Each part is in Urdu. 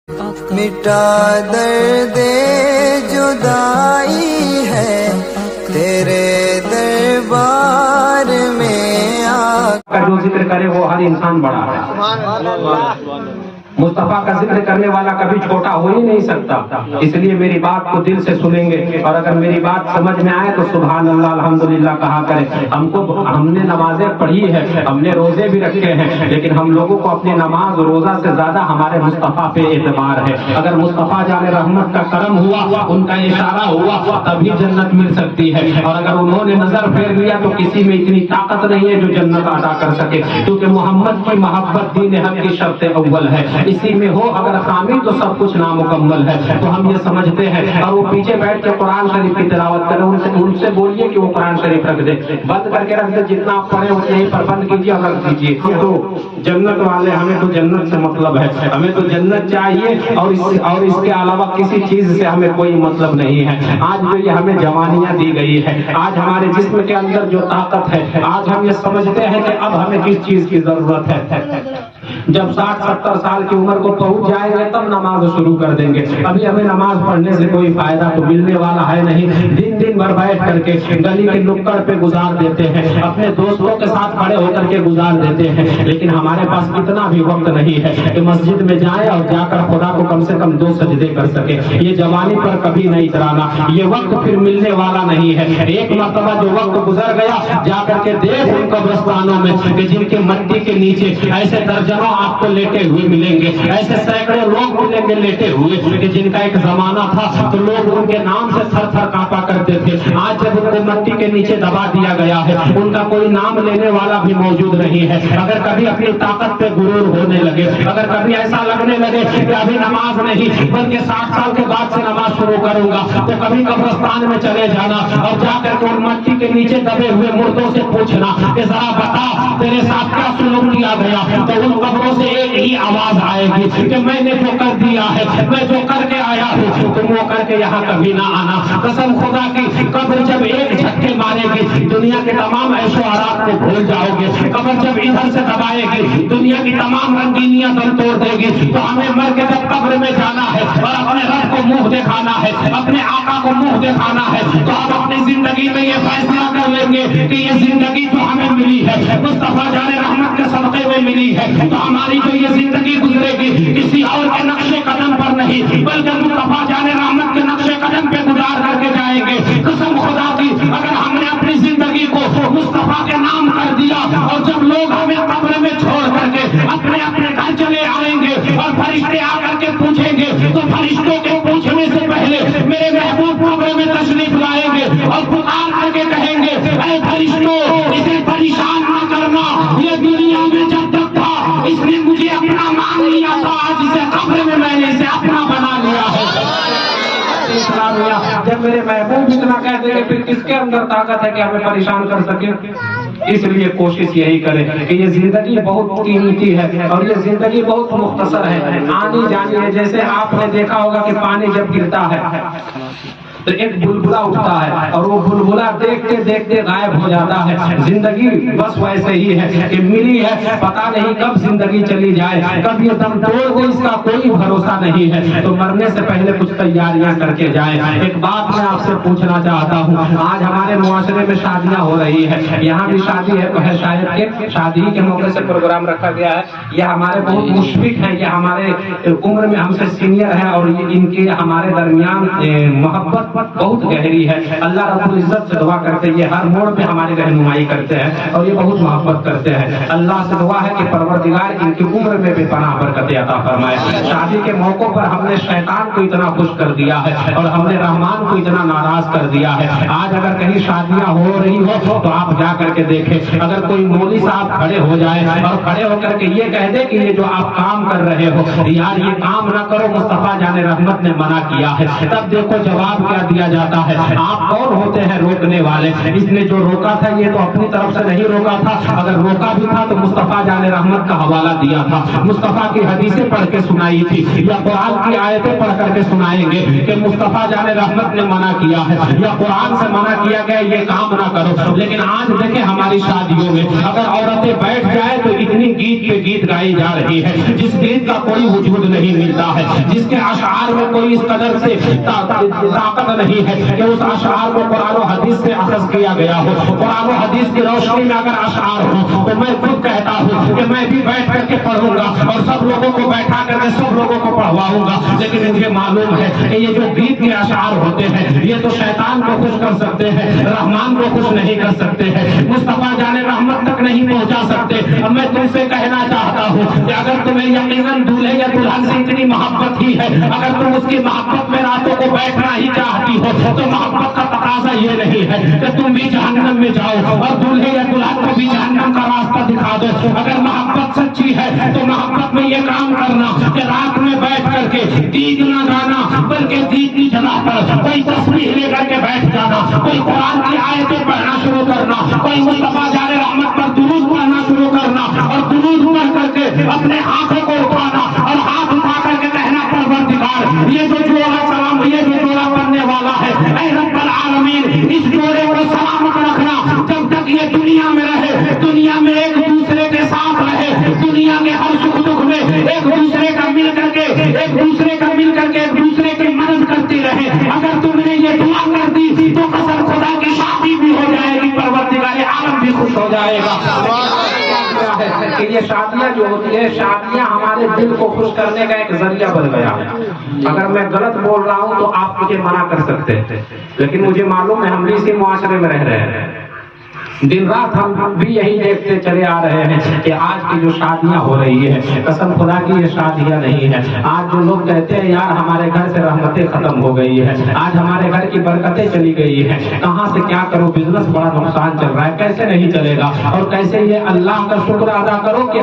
مٹا درد جدائی ہے تیرے دربار میں جو ذکر کرے وہ ہر انسان بڑا ہے. مصطفیٰ کا ذکر کرنے والا کبھی چھوٹا ہو ہی نہیں سکتا. اس لیے میری بات کو دل سے سنیں گے اور اگر میری بات سمجھ میں آئے تو سبحان اللہ الحمدللہ کہا کریں. ہم نے نمازیں پڑھی ہے, ہم نے روزے بھی رکھے ہیں, لیکن ہم لوگوں کو اپنی نماز روزہ سے زیادہ ہمارے مصطفیٰ پہ اعتبار ہے. اگر مصطفیٰ جان رحمت کا کرم ہوا, ان کا اشارہ ہوا, تبھی جنت مل سکتی ہے. اور اگر انہوں نے نظر پھیر لیا تو کسی میں اتنی طاقت نہیں ہے جو جنت عطا کر سکے, کیونکہ محمد کی محبت دین حق کی شرط اول ہے. اسی میں ہو اگر خامی تو سب کچھ نامکمل ہے. تو ہم یہ سمجھتے ہیں, اور وہ پیچھے بیٹھ کے قرآن شریف کی تلاوت کریں, ان سے بولیے کہ وہ قرآن شریف رکھ دے, بند کر کے رکھ دے, جتنا آپ پڑھیں اتنے ہی پر بند کیجیے اور رکھ دیجیے. تو جنت والے, ہمیں تو جنت سے مطلب ہے, ہمیں تو جنت چاہیے اور اس کے علاوہ کسی چیز سے ہمیں کوئی مطلب نہیں ہے. آج جو یہ ہمیں جوانیاں دی گئی ہے, آج ہمارے جسم کے اندر جو طاقت ہے, آج ہم یہ سمجھتے ہیں کہ اب ہمیں کس چیز کی ضرورت ہے. جب 60-70 سال کی عمر کو پہنچ جائیں گے تب نماز شروع کر دیں گے. ابھی ہمیں نماز پڑھنے سے کوئی فائدہ تو ملنے والا ہے نہیں. دن بھر بیٹھ کر کے گلی کے نکڑ پہ گزار دیتے ہیں, اپنے دوستوں کے ساتھ کھڑے ہو کر کے گزار دیتے ہیں, لیکن ہمارے پاس اتنا بھی وقت نہیں ہے کہ مسجد میں جائیں اور جا کر خدا کو کم سے کم 2 سجدے کر سکے. یہ جوانی پر کبھی نہیں اترانا, یہ وقت پھر ملنے والا نہیں ہے. ایک مرتبہ جو وقت گزر گیا, جا کر کے دیکھ ان قبرستانوں میں کہ جن کے مٹی کے نیچے ایسے درجنوں آپ کو لیٹے ہوئے ملیں گے, ایسے سینکڑوں لوگ ملیں گے لیٹے ہوئے کہ جن کا ایک زمانہ تھا تو لوگ ان کے نام سے تھر تھر کانپا کرتے تھے. آج جب ان کو مٹی کے نیچے دبا دیا گیا ہے, ان کا کوئی نام لینے والا بھی موجود نہیں ہے. اگر کبھی اپنی طاقت پہ غرور ہونے لگے, اگر کبھی ایسا لگنے لگے کہ ابھی نماز نہیں بلکہ 60 سال کے بعد سے نماز شروع کروں گا, تو کبھی قبرستان میں چلے جانا اور جا کر کے ان مٹی کے نیچے دبے ہوئے مردوں سے پوچھنا کہ ذرا بتا تیرے ساتھ کیا سلوک کیا گیا. تو ان قبروں سے ایک ہی آواز آئے گی کہ میں نے جو کر دیا ہے, میں جو کر کے آیا ہوں, تم وہ کر کے یہاں کبھی نہ آنا. قسم خدا کی, قبر جب ایک جھٹکے مارے گی دنیا کے تمام عیش و آرات کو بھول جاؤ گے. قبر جب ادھر سے دبائے گی دنیا کی تمام رنگینیاں دل توڑ دے گی. تو ہمیں مر کے جب قبر میں جانا ہے اور اپنے رب کو منہ دکھانا ہے, اپنے آقا کو منہ دکھانا ہے, تو ہم اپنی زندگی میں یہ فیصلہ کر لیں گے کہ یہ زندگی جو ہمیں ملی ہے مصطفیٰ جان رحمت کے صدقے میں ملی ہے, تو ہماری جو یہ زندگی گزرے گی کسی اور کے نقش قدم پر نہیں بلکہ مصطفیٰ جان رحمت کے نقش قدم پہ گزار کر کے جائیں گے. قسم خدا کی, اگر ہم نے اپنی زندگی کو مصطفیٰ کے نام کر دیا اور جب لوگ ہمیں قبر میں چھوڑ کر کے اپنے گھر چلے آئیں گے اور فرشتے آ کر کے پوچھیں گے, تو فرشتوں کے پوچھنے سے پہلے میرے محبوب قبر میں تشریف لائیں گے اور پکار کر کے کہیں گے, اے فرشتوں اسے پریشان نہ کرنا, یہ دنیا میں جب تک تھا اس نے مجھے اپنا مان لیا تھا, آج اسے قبر میں میں نے اسے اپنا بنا لیا ہے. جب میرے محبوب اتنا کہہ دیں گے پھر کس کے اندر طاقت ہے کہ ہمیں پریشان کر سکے. اس لیے کوشش یہی کریں کہ یہ زندگی بہت قیمتی ہے اور یہ زندگی بہت مختصر ہے, آنی جانی ہے. جیسے آپ نے دیکھا ہوگا کہ پانی جب گرتا ہے تو ایک بلبلا اٹھتا ہے اور وہ بلبلا دیکھتے دیکھتے غائب ہو جاتا ہے. زندگی بس ویسے ہی ہے کہ ملی ہے, پتہ نہیں کب زندگی چلی جائے, کب یہ دم توڑ دے اس کا کوئی بھروسہ نہیں ہے. تو مرنے سے پہلے کچھ تیاریاں کر کے جائیں. ایک بات میں آپ سے پوچھنا چاہتا ہوں, آج ہمارے معاشرے میں شادیاں ہو رہی ہے, یہاں بھی شادی ہے تو ہے شاید کہ شادی کے موقع سے پروگرام رکھا گیا ہے. یہ ہمارے بہت مشفق ہیں, یہ ہمارے عمر میں ہم سے سینئر ہیں اور ان کے ہمارے درمیان محبت بہت گہری ہے. اللہ رب العزت سے دعا کرتے ہیں, یہ ہر موڑ پہ ہماری رہنمائی کرتے ہیں اور یہ بہت محبت کرتے ہیں. اللہ سے دعا ہے کہ پروردگار ان کی عمر میں بھی پناہ برکت عطا فرمائے. شادی کے موقع پر ہم نے شیطان کو اتنا خوش کر دیا ہے اور ہم نے رحمان کو اتنا ناراض کر دیا ہے. آج اگر کہیں شادیاں ہو رہی ہو تو آپ جا کر کے دیکھیں, اگر کوئی مولوی صاحب کھڑے ہو جائے اور کھڑے ہو کر کے یہ کہہ دے کہ یہ جو آپ کام کر رہے ہو یار یہ کام نہ کرو, مصطفیٰ جان رحمت نے منع کیا ہے, تب دیکھو جواب کیا دیا جاتا ہے. آپ کون ہوتے ہیں روکنے والے؟ اس نے جو روکا تھا یہ تو اپنی طرف سے نہیں روکا تھا. اگر روکا بھی تھا تو مصطفیٰ جان رحمت کا حوالہ دیا تھا, مصطفیٰ کی حدیثیں پڑھ کے سنائی تھی, یا قرآن کی آیتیں پڑھ کر کے سنائیں گے کہ مصطفیٰ جان رحمت نے منع کیا ہے, یا قرآن سے منع کیا گیا یہ کام نہ کرو. لیکن آج دیکھیں ہماری شادیوں میں اگر عورتیں بیٹھ جائیں تو اتنی گیت پہ گیت گائی جا رہی ہے جس گیت کا کوئی وجود نہیں ملتا ہے, جس کے اشعار میں کوئی اس قدر سے طاقت نہیں ہے کہ اس اشعار کو قرآن و حدیث سے اخذ کیا گیا ہو. قرآن و حدیث کی روشنی میں اگر اشعار ہو تو میں خود کہتا ہوں کہ میں بھی بیٹھ کر کے پڑھوں گا اور سب لوگوں کو بیٹھا کر کے سب لوگوں کو پڑھواؤں گا. لیکن مجھے معلوم ہے کہ یہ جو گیت کے اشعار ہوتے ہیں یہ تو شیطان کو خوش کر سکتے ہیں, رحمان کو خوش نہیں کر سکتے ہیں, مصطفیٰ جان رحمت تک نہیں پہنچا سکتے. اب میں تم سے کہنا چاہتا ہوں کہ اگر تمہیں یقیناً دولہے یا دلہن سے اتنی محبت ہی ہے, اگر تم اس کی محبت میں راتوں کو بیٹھنا ہی چاہتی ہو تو محبت کا تقاضا یہ نہیں ہے کہ تم بھی جہنم میں جاؤ اور دولہے یا دلہن کو بھی جہنم کا راستہ دکھا دو. اگر محبت سچی ہے تو محبت میں یہ کام کرنا کہ رات میں بیٹھ کر کے دیگ نہ گانا بلکہ دیگ کی جگہ پر کوئی تصویر لے کر کے بیٹھ جانا, کوئی قرآن کی آیتیں پڑھنا شروع کرنا, کوئی مصطفیٰ جان رحمت پر درود پڑھنا شروع کرنا اور درود پڑھ کر کے اپنے ہاتھوں کو اٹھانا اور ہاتھ اٹھا کر کے کہنا پروردگار یہ جو جوڑا سلام یہ جو جوڑا کرنے والا ہے اے رب العالمین اس جوڑے کو سلامت رکھنا جب تک یہ دنیا میں رہے, دنیا میں ایک دوسرے کے ساتھ رہے, دنیا کے ہر سکھ دکھ میں ایک دوسرے کا مل کر کے ایک دوسرے کی مدد کرتی رہے. اگر تم نے یہ دعا کر دی تو قسم خدا کی شادی بھی ہو جائے گی, پروردگار عالم بھی خوش ہو جائے گا. کہ یہ شادیاں جو ہوتی ہے شادیاں ہمارے دل کو خوش کرنے کا ایک ذریعہ بن گیا ہے. اگر میں غلط بول رہا ہوں تو آپ مجھے منع کر سکتے ہیں, لیکن مجھے معلوم ہے ہم بھی اسی معاشرے میں رہ رہے ہیں. دن رات ہم بھی یہی دیکھتے چلے آ رہے ہیں کہ آج کی جو شادیاں ہو رہی ہے قسم خدا کی یہ شادیاں نہیں ہے. آج جو لوگ کہتے ہیں یار ہمارے گھر سے رحمتیں ختم ہو گئی ہے, آج ہمارے گھر کی برکتیں چلی گئی ہیں, کہاں سے کیا کرو, بزنس بڑا نقصان چل رہا ہے, کیسے نہیں چلے گا, اور کیسے یہ اللہ کا شکر ادا کرو کہ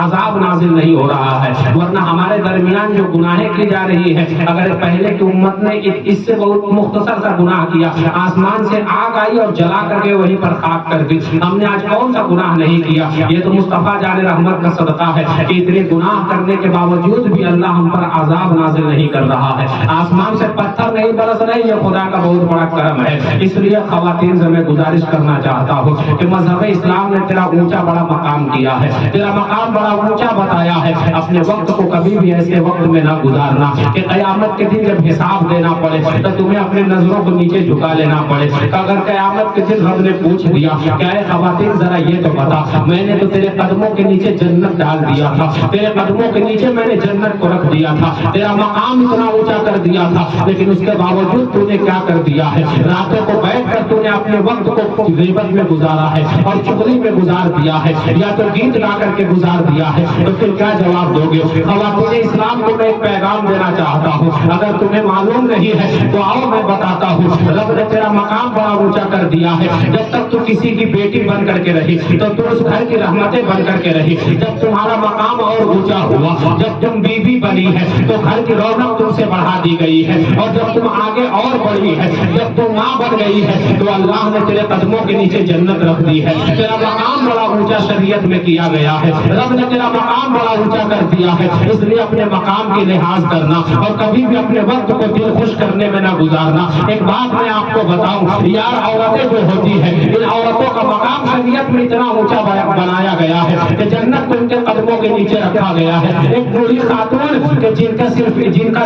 عذاب نازل نہیں ہو رہا ہے. ورنہ ہمارے درمیان جو گناہیں کی جا رہی ہے, اگر پہلے کی امت نے اس سے بہت مختصر سا گناہ کیا, آسمان سے آگ آئی اور جلا کر کے وہیں پر خاک کر دی, ہم نے آج کون سا گناہ نہیں کیا. یہ تو مصطفیٰ جان رحمت کا صدقہ ہے کہ اتنے گناہ کرنے کے باوجود بھی اللہ ہم پر عذاب نازل نہیں کر رہا ہے, آسمان سے پتھر نہیں برس رہے. یہ خدا کا بہت بڑا کرم ہے. اس لیے خواتین سے میں گزارش کرنا چاہتا ہوں کہ مذہب اسلام نے تیرا اونچا بڑا مقام کیا ہے, تیرا مقام بڑا اونچا بتایا ہے. اپنے وقت کو کبھی بھی ایسے وقت میں نہ گزارنا کہ قیامت کے دن جب حساب دینا پڑے تو تمہیں اپنے نظروں کو نیچے جھکا لینا پڑے. اگر قیامت کے دن رب نے پوچھ دیا کہ اے خواتین ذرا یہ تو بتا, میں نے تو تیرے قدموں کے نیچے جنت ڈال دیا تھا, تیرے قدموں کے نیچے میں نے جنت کو رکھ دیا تھا, تیرا مقام اتنا اونچا کر دیا تھا, لیکن اس کے باوجود تو نے کیا کر دیا ہے, راتوں کو بیٹھ کر تو نے اپنے وقت کو غیبت میں گزارا ہے اور چغلی میں گزار دیا ہے, یا تو گیت گا کر کے گزار دیا ہے. تو پھر کیا جواب دو گے؟ خواتین اسلام کو میں ایک پیغام دینا چاہتا ہوں, اگر تمہیں معلوم نہیں ہے تو آؤ میں بتاتا ہوں. رب نے تیرا مقام بڑا اونچا کر دیا ہے. جب تک تو کسی کی بیٹی بن کر کے رہی تو تم اس گھر کی رحمتیں بن کر کے رہی. جب تمہارا مقام اور اونچا ہوا, جب تم بیوی بنی ہے تو گھر کی رونق تم سے بڑھا دی گئی ہے, اور جب تم آگے اور بڑھی ہے, جب تم ماں بن گئی ہے تو اللہ نے تیرے قدموں کے نیچے جنت رکھ دی ہے. تیرا مقام بڑا اونچا شریعت میں کیا گیا ہے, رب نے تیرا مقام بڑا اونچا کر دیا ہے. اس لیے اپنے مقام کی لحاظ کرنا اور کبھی بھی اپنے وقت کو دل خوش کرنے میں نہ گزارنا. ایک بات میں آپ کو بتاؤں یار, عورتیں جو ہوتی ہیں ان عورتوں کا مقام شریعت میں اتنا اونچا بنایا گیا ہے کہ جنت کو ان کے قدموں کے نیچے رکھا گیا ہے. ایک بوڑھی خاتون کہ جن کا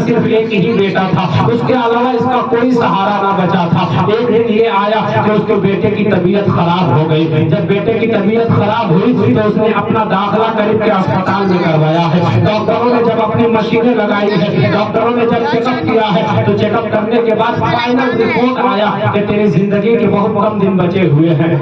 صرف ایک ہی بیٹا تھا, اس کے علاوہ اس کا کوئی سہارا نہ بچا تھا. ایک دن یہ آیا کہ اس کے بیٹے کی طبیعت خراب ہو گئی. جب بیٹے کی طبیعت خراب ہوئی تو اس نے اپنا داخلہ قریب کے اسپتال میں کروایا ہے. ڈاکٹروں نے جب اپنی مشینیں لگائی ہے, ڈاکٹروں نے جب چیک اپ کیا ہے تو چیک اپ کرنے کے بعد فائنل رپورٹ آیا کہ تیری زندگی کے بہت کم دن بچے ہوئے ہیں.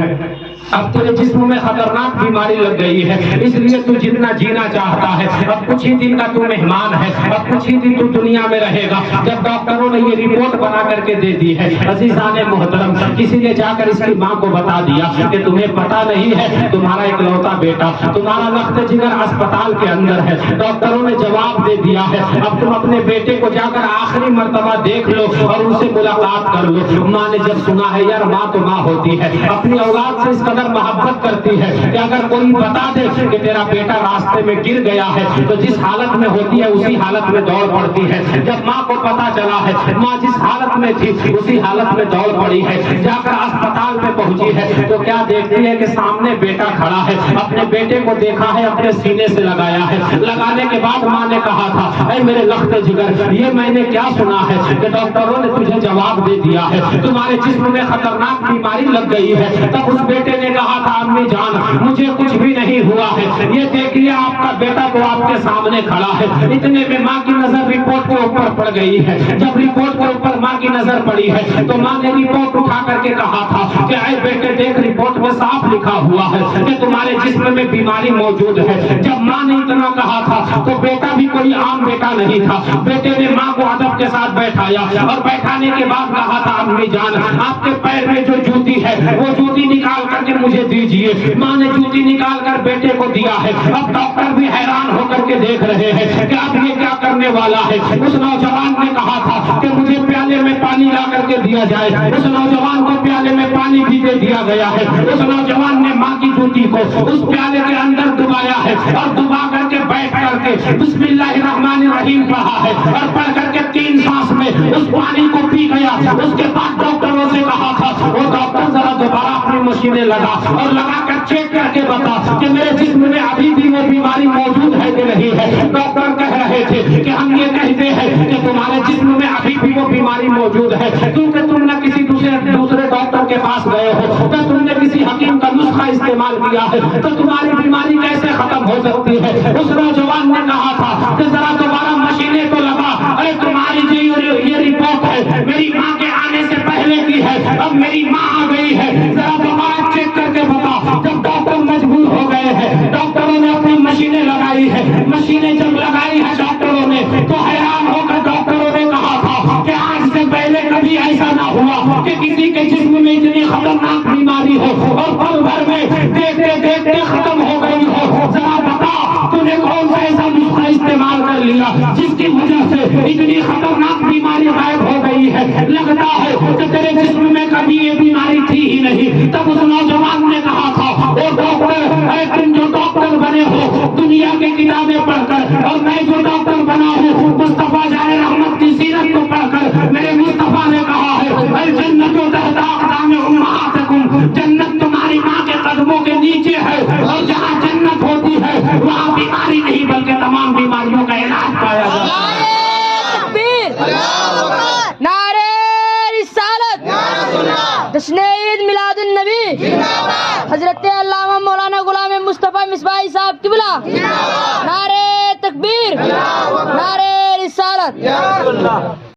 اب تیرے جسم میں خطرناک بیماری لگ گئی ہے، اس لیے تو جتنا جینا چاہتا ہے اب کچھ ہی دن کا تو مہمان ہے، اب کچھ ہی دن تو دنیا میں رہے گا۔ جب ڈاکٹروں نے یہ رپورٹ بنا کر کے دے دی ہے عزیزان محترم، کسی نے جا کر اس کی ماں کو بتا دیا کہ تمہیں پتا نہیں ہے تمہارا اکلوتا بیٹا، تمہارا لخت جگر اسپتال کے اندر ہے۔ ڈاکٹروں نے جواب دے دیا ہے اب تم اپنے بیٹے کو جا کر آخری مرتبہ دیکھ لو اور ان سے ملاقات کر لو۔ ماں نے جب سنا ہے، یار ماں تو ماں ہوتی ہے، اپنی اولاد سے اس قدر محبت کرتی ہے کہ اگر کوئی بتا دے کہ تیرا بیٹا راستے میں گر گیا ہے تو جس حالت میں ہوتی ہے اسی حالت میں دوڑ پڑتی ہے۔ جب ماں کو پتا چلا ہے ماں جس حالت میں تھی اسی حالت میں دوڑ پڑی ہے، جا کر اسپتال میں پہنچی ہے تو کیا دیکھتی ہے کہ سامنے بیٹا کھڑا ہے۔ اپنے بیٹے کو دیکھا ہے، اپنے سینے سے لگایا ہے، لگانے کے بعد ماں نے کہا تھا اے میرے لخت جگر، یہ میں نے کیا سنا ہے کہ ڈاکٹروں نے تجھے جواب دے دیا ہے تمہارے جسم میں خطرناک بیماری لگ گئی ہے۔ تب اس بیٹے نے کہا تھا امی جان مجھے کچھ بھی نہیں ہوا ہے، یہ دیکھیے آپ کا بیٹا تو آپ کے سامنے کھڑا ہے۔ اتنے میں ماں کی نظر رپورٹ کے اوپر پڑ گئی ہے۔ جب رپورٹ کے اوپر ماں کی نظر پڑی ہے تو ماں نے رپورٹ اٹھا کر کے کہا تھا کہ اے بیٹے دیکھ رپورٹ میں صاف لکھا ہوا ہے کہ تمہارے جسم میں بیماری موجود ہے۔ جب ماں نے اتنا کہا تھا تو بیٹا بھی کوئی عام بیٹا نہیں تھا، بیٹے نے ماں کو ادب کے ساتھ بیٹھایا اور بیٹھانے کے بعد کہا تھا امی جان آپ کے پیر میں جو جوتی ہے وہ جوتی نکال کر کے مجھے دیجیے۔ ماں نے جوتی نکال کر بیٹے کو دیا ہے۔ اب ڈاکٹر بھی حیران ہو کر کے دیکھ رہے ہیں کہ اب یہ کیا کرنے والا ہے۔ اس نوجوان نے کہا تھا کہ مجھے پیالے میں پانی لا کر کے دیا جائے، اس نوجوان کو پیالے میں پانی بھی دے دیا گیا ہے۔ اس نوجوان نے ماں کی جوتی کو اس پیالے کے اندر ڈبایا ہے اور ڈبا کر کے بیٹھ کر کے بسم اللہ الرحمن الرحیم پڑھا ہے اور پڑھ کر کے 3 سانس میں اس پانی کو پی گیا۔ اس کے بعد ڈاکٹروں سے کہا تھا وہ ڈاکٹر ذرا دوبارہ اپنی مشینیں لگا اور لگا کر چیک کر کے بتا کہ میرے جسم میں ابھی بھی وہ بیماری موجود ہے کہ نہیں ہے۔ ڈاکٹر کہہ رہے تھے کہ ہم یہ کہتے ہیں کہ تمہارے جسم میں ابھی بھی وہ بیماری موجود ہے، کیونکہ تم نہ کسی دوسرے ڈاکٹر کے پاس گئے ہو، نہ تم نے کسی حکیم کا نسخہ استعمال کیا ہے، تو تمہاری بیماری کیسے ختم ہو سکتی ہے۔ اس نوجوان نے کہا تھا کہ ذرا دوبارہ مشینیں تو لگا، ارے تمہاری جو یہ رپورٹ ہے میری ماں کے آنے سے پہلے کی ہے، اب میری ماں آ گئی ہے، ذرا دوبارہ چیک کر کے بتا۔ جب ڈاکٹر مجبور ہو گئے ہیں، ڈاکٹروں نے اپنی مشینیں لگائی ہے، مشینیں جب لگائی ہے ڈاکٹروں نے تو حیران ہو کر ڈاکٹروں نے کہا تھا کہ آج سے پہلے کبھی ایسا نہ ہوا کہ کسی کے جسم میں اتنی خطرناک بیماری ہو اور پل بھر میں دیکھتے دیکھتے ختم ہو گئی ہو۔ ذرا بتا تو نے کون سا ایسا نسخہ استعمال کر لیا جس کی وجہ سے اتنی خطرناک بیماری غائب ہو گئی ہے۔ لگتا ہے کہ تیرے جسم میں کبھی یہ بیماری تھی ہی نہیں۔ تب اس نوجوان نے کہا تھا او ڈاکٹر، اے تم جو ڈاکٹر بنے ہو دنیا کی کتابیں پڑھ کر اور میں جو ڈاکٹر بنا ہوں مصطفیٰ جان رحمت کی سیرت کو پڑھ کر، میرے مصطفیٰ نے کہا ہے الجنت تحت اقدام امہاتکم، جنت تمہاری ماں کے قدموں کے نیچے ہے، اور جہاں جنت ہوتی ہے وہاں بیماری نہیں بلکہ تمام بیماریوں کا علاج پایا جاتا ہے۔ نعرے رسالت، جشن عید میلاد النبی، حضرت علامہ مولانا غلام مصطفیٰ مصباحی صاحب قبلہ، نعرے تکبیر، نعرے رسالت۔